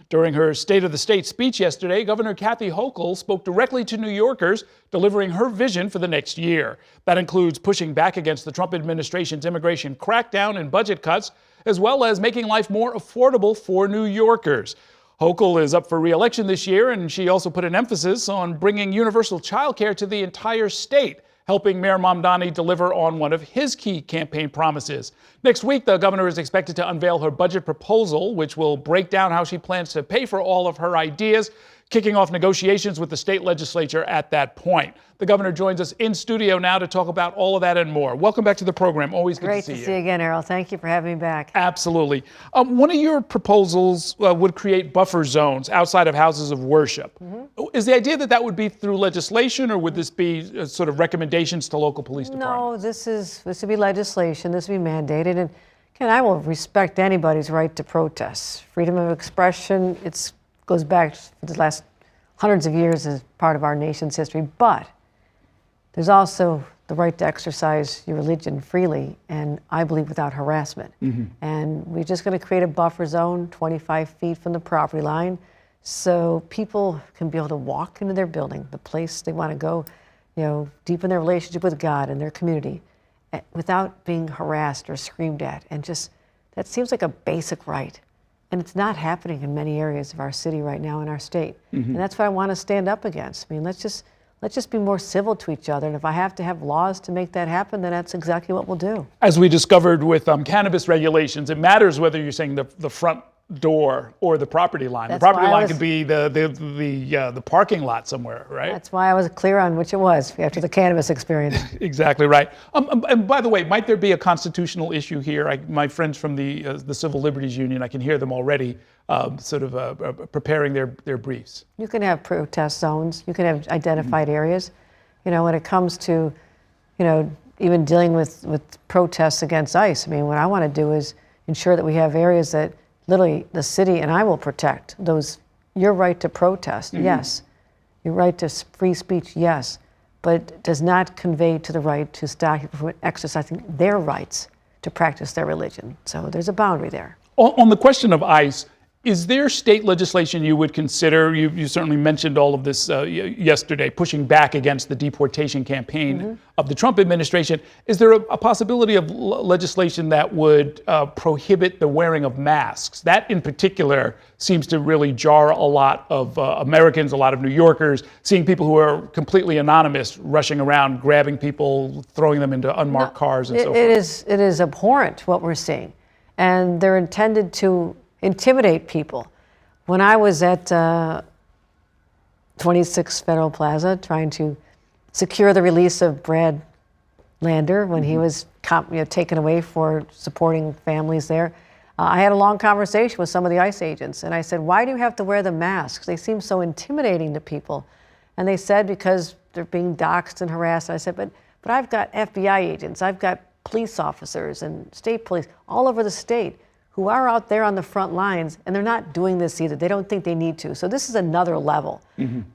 During her State of the State speech yesterday, Governor Kathy Hochul spoke directly to New Yorkers, delivering her vision for the next year. That includes pushing back against the Trump administration's immigration crackdown and budget cuts, as well as making life more affordable for New Yorkers. Hochul is up for re-election this year, and she also put an emphasis on bringing universal child care to the entire state, helping Mayor Mamdani deliver on one of his key campaign promises. Next week, the governor is expected to unveil her budget proposal, which will break down how she plans to pay for all of her ideas, kicking off negotiations with the state legislature at that point. The governor joins us in studio now to talk about all of that and more. Welcome back to the program. Always good to see you. Great to see you again, Errol. Thank you for having me back. Absolutely. One of your proposals would create buffer zones outside of houses of worship. Is the idea that that would be through legislation, or would this be sort of recommendations to local police departments? No, this would be legislation. This would be mandated. And again, I will respect anybody's right to protest. Freedom of expression, it goes back to the last hundreds of years as part of our nation's history. But there's also the right to exercise your religion freely, and I believe without harassment. And we're just going to create a buffer zone 25 feet from the property line so people can be able to walk into their building, the place they want to go, deepen their relationship with God and their community without being harassed or screamed at. And just, that seems like a basic right. And it's not happening in many areas of our city right now in our state. And that's what I want to stand up against. I mean, let's just be more civil to each other. And if I have to have laws to make that happen, then that's exactly what we'll do. As we discovered with cannabis regulations, it matters whether you're saying the front door or the property line. The property line could be the parking lot somewhere, right? That's why I was clear on which it was after the cannabis experience. Exactly right. And by the way, might there be a constitutional issue here? My friends from the Civil Liberties Union, I can hear them already preparing their briefs. You can have protest zones. You can have identified areas. When it comes to, even dealing with protests against ICE, I mean, what I want to do is ensure that we have areas that literally the city and I will protect your right to protest, yes. Your right to free speech, yes. But it does not convey to the right to stop people from exercising their rights to practice their religion. So there's a boundary there. On the question of ICE, is there state legislation you would consider? You certainly mentioned all of this yesterday, pushing back against the deportation campaign of the Trump administration. Is there a possibility of legislation that would prohibit the wearing of masks? That in particular seems to really jar a lot of Americans, a lot of New Yorkers, seeing people who are completely anonymous rushing around, grabbing people, throwing them into unmarked cars and so forth. It is abhorrent what we're seeing. And they're intended to intimidate people. When I was at 26 Federal Plaza trying to secure the release of Brad Lander when he was taken away for supporting families there, I had a long conversation with some of the ICE agents, and I said, why do you have to wear the masks? They seem so intimidating to people. And they said, because they're being doxxed and harassed. And I said, but I've got FBI agents, I've got police officers and state police all over the state who are out there on the front lines, and they're not doing this either. They don't think they need to. So this is another level.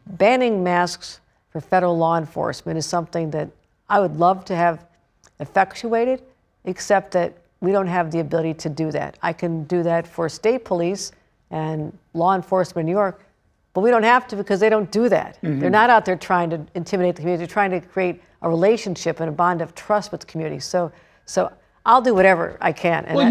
Banning masks for federal law enforcement is something that I would love to have effectuated, except that we don't have the ability to do that. I can do that for state police and law enforcement in New York, but we don't have to because they don't do that. They're not out there trying to intimidate the community. They're trying to create a relationship and a bond of trust with the community. So I'll do whatever I can. And well,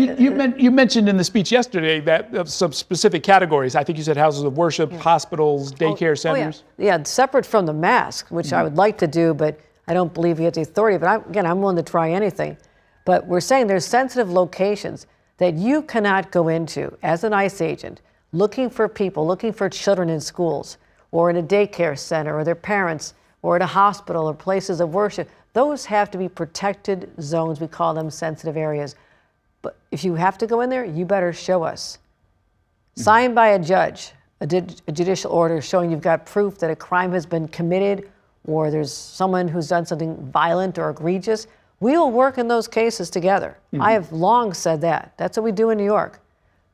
you mentioned in the speech yesterday that some specific categories. I think you said houses of worship, hospitals, daycare centers. Yeah, separate from the mask, which I would like to do, but I don't believe we have the authority. But I'm willing to try anything. But we're saying there's sensitive locations that you cannot go into as an ICE agent looking for people, looking for children in schools or in a daycare center or their parents or at a hospital or places of worship. Those have to be protected zones. We call them sensitive areas. But if you have to go in there, you better show us. Signed by a judge, a judicial order showing you've got proof that a crime has been committed or there's someone who's done something violent or egregious. We will work in those cases together. I have long said that. That's what we do in New York.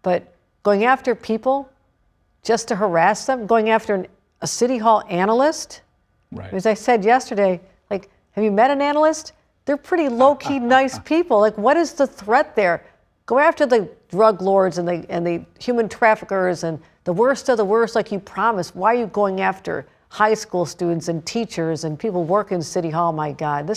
But going after people just to harass them, going after a city hall analyst, as I said yesterday, have you met an analyst? They're pretty low-key, nice people. What is the threat there? Go after the drug lords and the human traffickers and the worst of the worst like you promised. Why are you going after high school students and teachers and people working in City Hall? My God,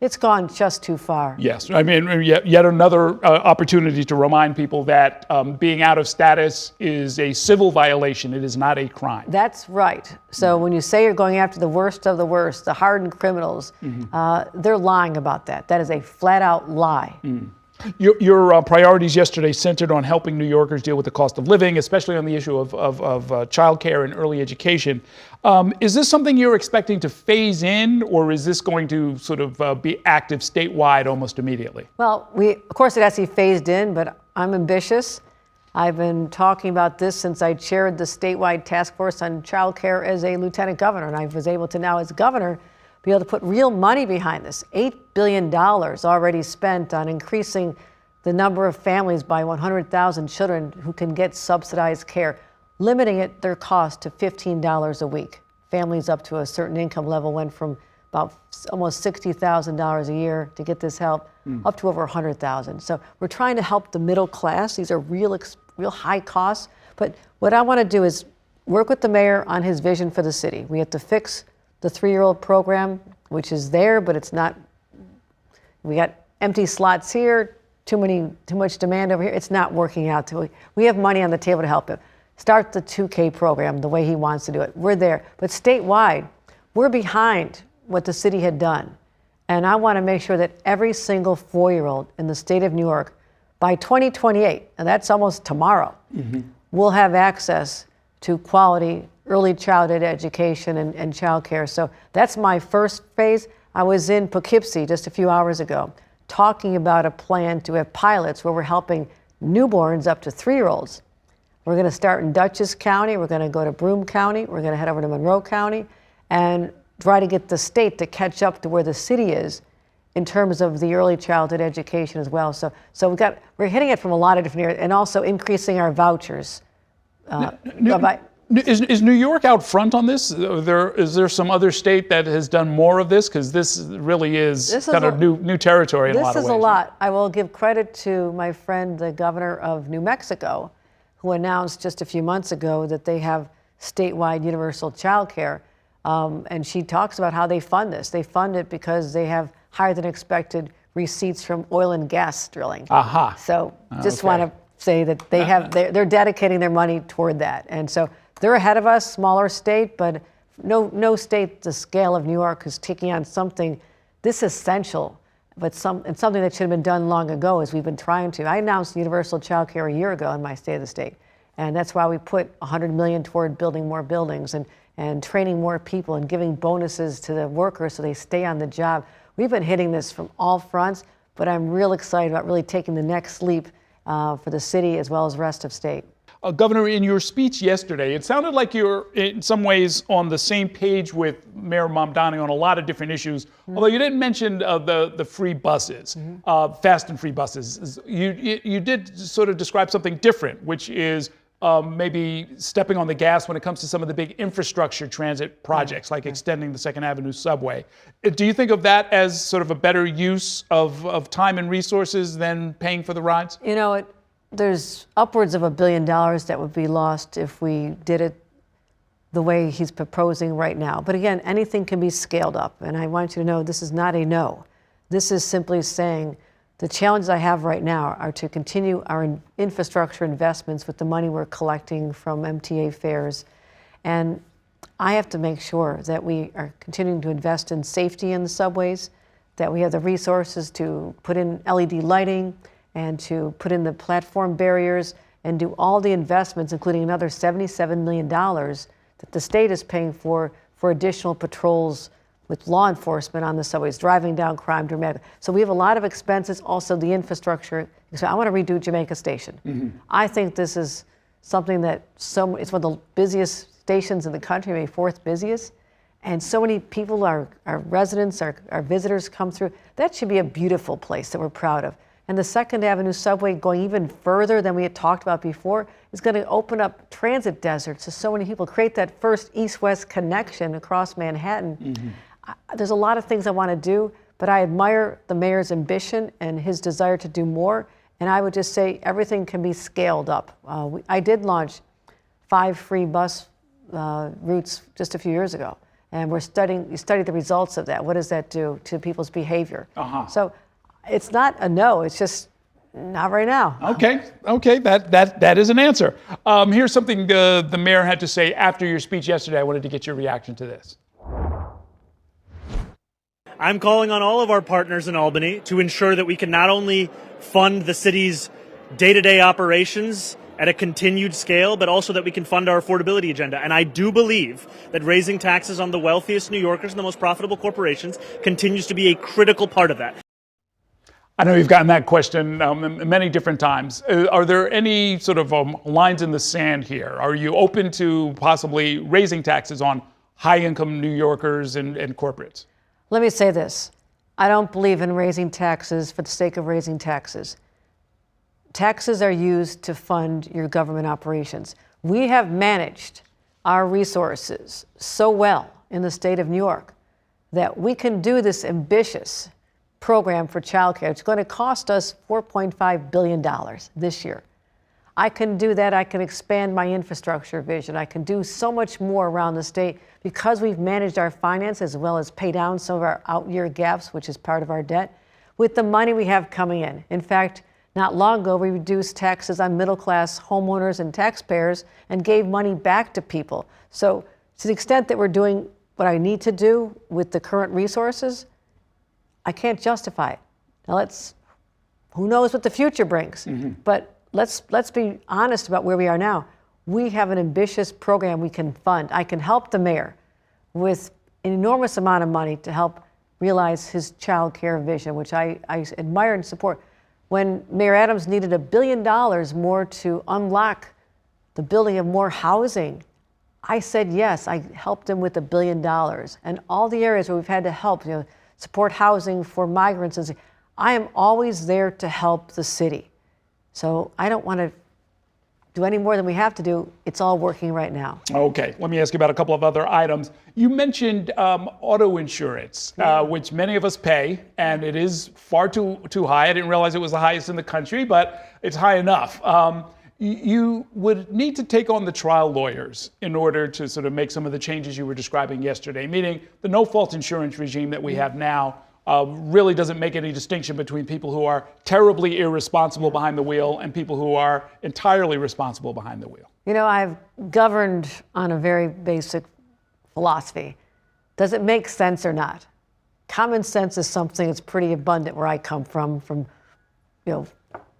it's gone just too far. Yes, I mean, yet another opportunity to remind people that being out of status is a civil violation. It is not a crime. That's right. So when you say you're going after the worst of the worst, the hardened criminals, they're lying about that. That is a flat out lie. Your priorities yesterday centered on helping New Yorkers deal with the cost of living, especially on the issue of child care and early education. Is this something you're expecting to phase in, or is this going to sort of be active statewide almost immediately? Well, of course it has to be phased in, but I'm ambitious. I've been talking about this since I chaired the statewide task force on child care as a lieutenant governor, and I was able to now, as governor, be able to put real money behind this. $8 billion already spent on increasing the number of families by 100,000 children who can get subsidized care, limiting their cost to $15 a week. Families up to a certain income level went from about almost $60,000 a year to get this help up to over $100,000. So we're trying to help the middle class. These are real high costs. But what I want to do is work with the mayor on his vision for the city. We have to fix the 3-year-old program, which is there, but it's not. We got empty slots here, too much demand over here. It's not working out. We have money on the table to help him. Start the 2K program the way he wants to do it. We're there. But statewide, we're behind what the city had done. And I want to make sure that every single 4-year-old in the state of New York, by 2028, and that's almost tomorrow, will have access to quality early childhood education and child care. So that's my first phase. I was in Poughkeepsie just a few hours ago talking about a plan to have pilots where we're helping newborns up to 3-year-olds. We're going to start in Dutchess County. We're going to go to Broome County. We're going to head over to Monroe County and try to get the state to catch up to where the city is in terms of the early childhood education as well. So we're hitting it from a lot of different areas, and also increasing our vouchers. Is New York out front on this? Is there some other state that has done more of this? Because this really is kind of new territory in a lot of ways. This is a lot. I will give credit to my friend, the governor of New Mexico, who announced just a few months ago that they have statewide universal child care. And she talks about how they fund this. They fund it because they have higher than expected receipts from oil and gas drilling. Aha. So just want to say that they're dedicating their money toward that. And so they're ahead of us, smaller state, but no state the scale of New York is taking on something this essential, but something that should have been done long ago, as we've been trying to. I announced universal child care a year ago in my State of the State, and that's why we put $100 million toward building more buildings and training more people and giving bonuses to the workers so they stay on the job. We've been hitting this from all fronts, but I'm real excited about really taking the next leap for the city as well as the rest of state. Governor, in your speech yesterday, it sounded like you're in some ways on the same page with Mayor Mamdani on a lot of different issues, although you didn't mention the free buses, fast and free buses. You did sort of describe something different, which is maybe stepping on the gas when it comes to some of the big infrastructure transit projects, like extending the Second Avenue subway. Do you think of that as sort of a better use of time and resources than paying for the rides? You know, there's upwards of $1 billion that would be lost if we did it the way he's proposing right now. But again, anything can be scaled up. And I want you to know this is not a no. This is simply saying the challenges I have right now are to continue our infrastructure investments with the money we're collecting from MTA fares. And I have to make sure that we are continuing to invest in safety in the subways, that we have the resources to put in LED lighting, and to put in the platform barriers and do all the investments, including another $77 million that the state is paying for additional patrols with law enforcement on the subways, driving down crime dramatically. So we have a lot of expenses, also the infrastructure. So I want to redo Jamaica Station. I think this is something that it's one of the busiest stations in the country, maybe 4th busiest. And so many people, our residents, our visitors come through. That should be a beautiful place that we're proud of. And the Second Avenue subway, going even further than we had talked about before, is going to open up transit deserts to so many people, create that first east-west connection across Manhattan. There's a lot of things I want to do, but I admire the mayor's ambition and his desire to do more. And I would just say everything can be scaled up. I did launch 5 free bus routes just a few years ago. And you study the results of that. What does that do to people's behavior? So it's not a no, it's just not right now. Okay, that is an answer. Here's something the mayor had to say after your speech yesterday. I wanted to get your reaction to this. I'm calling on all of our partners in Albany to ensure that we can not only fund the city's day-to-day operations at a continued scale, but also that we can fund our affordability agenda. And I do believe that raising taxes on the wealthiest New Yorkers and the most profitable corporations continues to be a critical part of that. I know you've gotten that question many different times. Are there any sort of lines in the sand here? Are you open to possibly raising taxes on high-income New Yorkers and corporates? Let me say this. I don't believe in raising taxes for the sake of raising taxes. Taxes are used to fund your government operations. We have managed our resources so well in the state of New York that we can do this ambitious program for childcare. It's going to cost us $4.5 billion this year. I can do that. I can expand my infrastructure vision. I can do so much more around the state because we've managed our finances as well as pay down some of our out-year gaps, which is part of our debt, with the money we have coming in. In fact, not long ago, we reduced taxes on middle-class homeowners and taxpayers and gave money back to people. So to the extent that we're doing what I need to do with the current resources, I can't justify it. Now who knows what the future brings? But let's be honest about where we are now. We have an ambitious program we can fund. I can help the mayor with an enormous amount of money to help realize his child care vision, which I admire and support. When Mayor Adams needed $1 billion more to unlock the building of more housing, I said yes. I helped him with $1 billion. And all the areas where we've had to help, support housing for migrants, and I am always there to help the city. So I don't want to do any more than we have to do. It's all working right now. Okay, let me ask you about a couple of other items. You mentioned auto insurance, which many of us pay, and it is far too high. I didn't realize it was the highest in the country, but it's high enough. You would need to take on the trial lawyers in order to sort of make some of the changes you were describing yesterday, meaning the no-fault insurance regime that we have now really doesn't make any distinction between people who are terribly irresponsible behind the wheel and people who are entirely responsible behind the wheel. I've governed on a very basic philosophy. Does it make sense or not? Common sense is something that's pretty abundant where I come from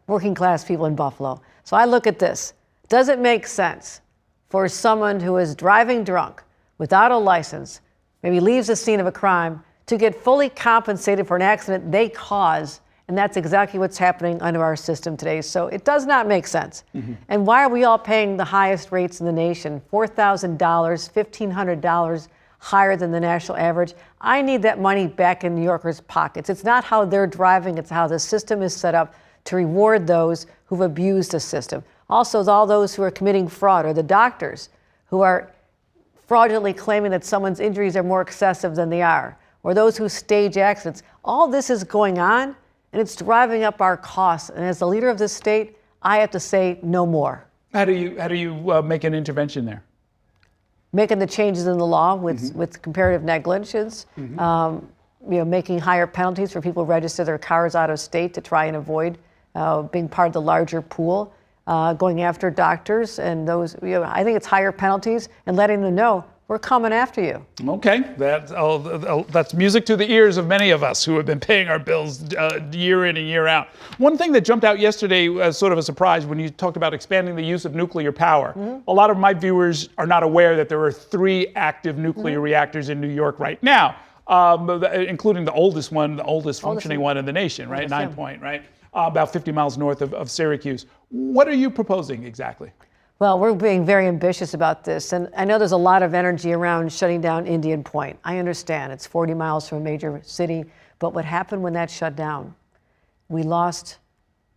working class people in Buffalo. So I look at this. Does it make sense for someone who is driving drunk without a license, maybe leaves the scene of a crime, to get fully compensated for an accident they cause? And that's exactly what's happening under our system today. So it does not make sense. And why are we all paying the highest rates in the nation? $4,000, $1,500 higher than the national average. I need that money back in New Yorkers' pockets. It's not how they're driving, it's how the system is set up to reward those who've abused the system. Also, all those who are committing fraud, or the doctors who are fraudulently claiming that someone's injuries are more excessive than they are, or those who stage accidents. All this is going on, and it's driving up our costs. And as the leader of this state, I have to say no more. How do you make an intervention there? Making the changes in the law with comparative negligence, making higher penalties for people who register their cars out of state to try and avoid being part of the larger pool, going after doctors and those. I think it's higher penalties and letting them know we're coming after you. Okay, that's music to the ears of many of us who have been paying our bills year in and year out. One thing that jumped out yesterday as sort of a surprise when you talked about expanding the use of nuclear power. A lot of my viewers are not aware that there are 3 active nuclear reactors in New York right now, including the oldest functioning one in the nation, right? 9 Point, right? About 50 miles north of Syracuse. What are you proposing exactly? Well, we're being very ambitious about this, and I know there's a lot of energy around shutting down Indian Point. I understand it's 40 miles from a major city, but what happened when that shut down? We lost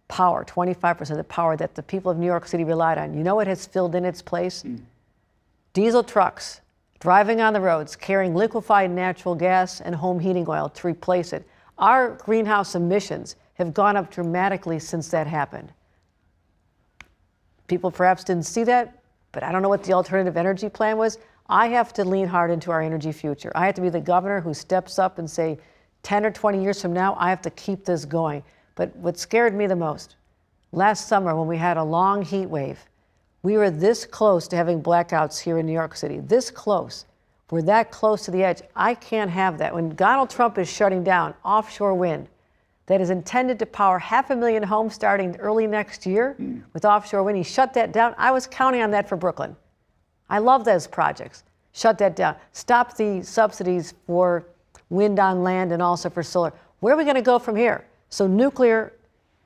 power, 25% of the power that the people of New York City relied on. You know what has filled in its place? Diesel trucks driving on the roads, carrying liquefied natural gas and home heating oil to replace it. Our greenhouse emissions have gone up dramatically since that happened. People perhaps didn't see that but I don't know what the alternative energy plan was. I have to lean hard into our energy future. I have to be the governor who steps up and say, 10 or 20 years from now, I have to keep this going. But what scared me the most, last summer when we had a long heat wave, we were this close to having blackouts here in New York City, this close. We're that close to the edge. I can't have that. When Donald Trump is shutting down offshore wind that is intended to power 500,000 homes starting early next year with offshore wind, he shut that down. I was counting on that for Brooklyn. I love those projects. Shut that down. Stop the subsidies for wind on land and also for solar. Where are we going to go from here? So nuclear,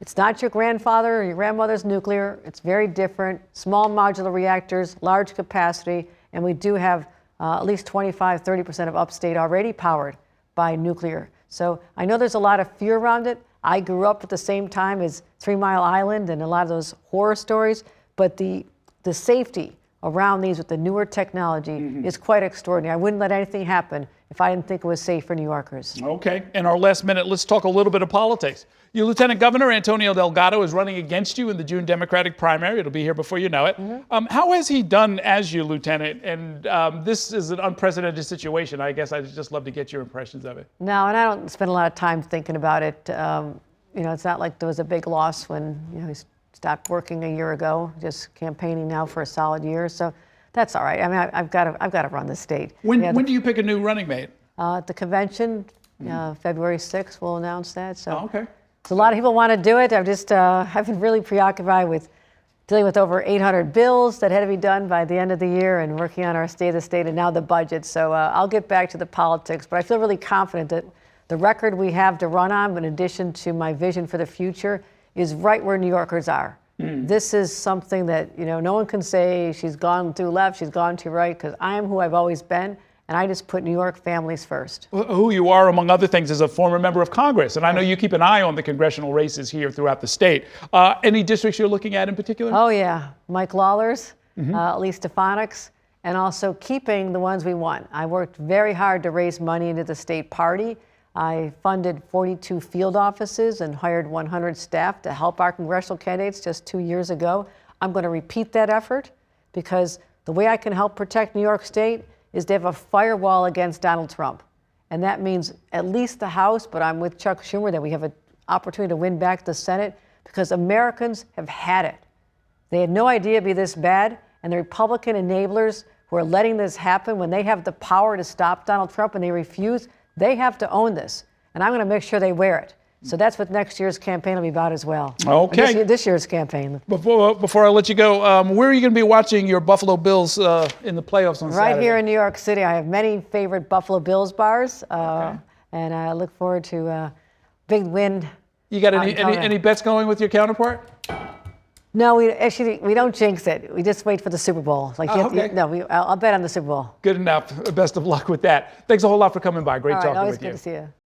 it's not your grandfather or your grandmother's nuclear. It's very different. Small modular reactors, large capacity, and we do have at least 25, 30% of upstate already powered by nuclear. So I know there's a lot of fear around it. I grew up at the same time as 3 Mile Island and a lot of those horror stories, but the safety around these with the newer technology is quite extraordinary. I wouldn't let anything happen if I didn't think it was safe for New Yorkers. Okay. In our last minute, let's talk a little bit of politics. Your Lieutenant Governor, Antonio Delgado, is running against you in the June Democratic primary. It'll be here before you know it. How has he done as your lieutenant? And this is an unprecedented situation. I guess I'd just love to get your impressions of it. No, and I don't spend a lot of time thinking about it. You know, it's not like there was a big loss when he stopped working a year ago, just campaigning now for a solid year. So that's all right. I mean, I've got to run the state. When do you pick a new running mate? At the convention, February 6th, we'll announce that. So. Okay. So a lot of people want to do it. I've been really preoccupied with dealing with over 800 bills that had to be done by the end of the year and working on our state of the state and now the budget. So I'll get back to the politics, but I feel really confident that the record we have to run on, in addition to my vision for the future, is right where New Yorkers are. This is something that, no one can say she's gone too left, she's gone too right, because I am who I've always been. And I just put New York families first. Who you are, among other things, is a former member of Congress. And I know you keep an eye on the congressional races here throughout the state. Any districts you're looking at in particular? Oh, yeah. Mike Lawler's, Elise Stefanik's, and also keeping the ones we won. I worked very hard to raise money into the state party. I funded 42 field offices and hired 100 staff to help our congressional candidates just 2 years ago. I'm going to repeat that effort because the way I can help protect New York State is to have a firewall against Donald Trump. And that means at least the House, but I'm with Chuck Schumer that we have an opportunity to win back the Senate because Americans have had it. They had no idea it'd be this bad, and the Republican enablers who are letting this happen, when they have the power to stop Donald Trump and they refuse, they have to own this. And I'm going to make sure they wear it. So that's what next year's campaign will be about as well. Okay. This year's campaign. Before I let you go, where are you going to be watching your Buffalo Bills in the playoffs on Saturday? Right here in New York City. I have many favorite Buffalo Bills bars, and I look forward to a big win. You got any bets going with your counterpart? No, we don't jinx it. We just wait for the Super Bowl. I'll bet on the Super Bowl. Good enough. Best of luck with that. Thanks a whole lot for coming by. Great talking with you. Always good to see you.